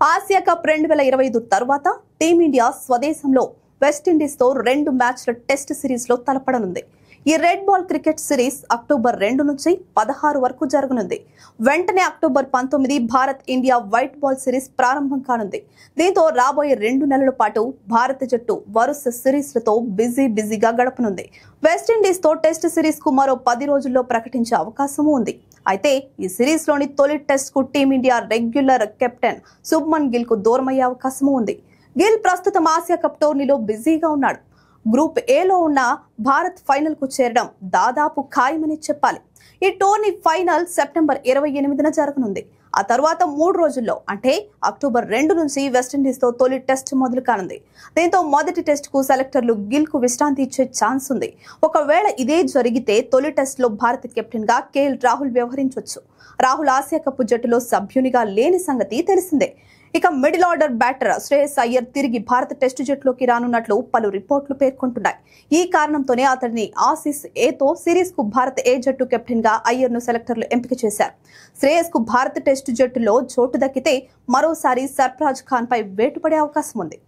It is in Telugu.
ఆసియా కప్ 2025 తర్వాత టీమిండియా స్వదేశంలో వెస్టిండీస్ తో 2 మ్యాచ్ల టెస్ట్ సిరీస్ లో తలపడనుంది. ఈ red ball cricket series October 2 నుంచి 16 వరకు జరగనుంది. వెంటనే October 19 Bharat India white ball series ప్రారంభం కానుంది. దీంతో రాబోయే 2 నెలల పాటు భారత జట్టు వరుస సిరీస్లతో బిజీగా గడపనుంది. వెస్టిండీస్ తో టెస్ట్ సిరీస్ కు మరో 10 రోజుల్లో ప్రకటించే అవకాశం ఉంది. అయితే ఈ సిరీస్ లోని తొలి టెస్ట్ కు team India regular captain Shubman Gill కు దూరమయ్యే అవకాశం ఉంది. గిల్ ప్రస్తుతం ఆసియా కప్ టోర్నీలో బిజీగా ఉన్నాడు. గ్రూప్ ఏలో ఉన్న భారత్ ఫైనల్ కు చేరడం దాదాపు ఖాయమని చెప్పాలి. ఈ టోర్నీ ఫైనల్ సెప్టెంబర్ 28న జరగనుంది. ఆ తర్వాత 3 రోజుల్లో అంటే అక్టోబర్ 2 నుంచి వెస్టిండీస్ తో తొలి టెస్ట్ మొదలు కానుంది. దీంతో మొదటి టెస్ట్ కు సెలెక్టర్లు గిల్ కు విశ్రాంతి ఇచ్చే ఛాన్స్ ఉంది. ఒకవేళ ఇదే జరిగితే తొలి టెస్ట్ లో భారత కెప్టెన్ గా కేఎల్ రాహుల్ వ్యవహరించవచ్చు. రాహుల్ ఆసియా కప్ జట్టులో సభ్యునిగా లేని సంగతి తెలిసిందే. ఇక middle order batter Shreyas Iyer తిరిగి భారత టెస్టు జట్టులోకి రానున్నట్లు పలు రిపోర్టులు పేర్కొంటున్నాయి. ఈ కారణంతోనే అతడిని ఆసీస్ ఏతో సిరీస్ కు భారత ఏ జట్టు కెప్టెన్ గా అయ్యర్ ను సెలెక్టర్లు ఎంపిక చేశారు. శ్రేయస్ కు భారత టెస్టు జట్టులో చోటు దక్కితే మరోసారి సర్ఫరాజ్ ఖాన్ పై వేటుపడే అవకాశం ఉంది.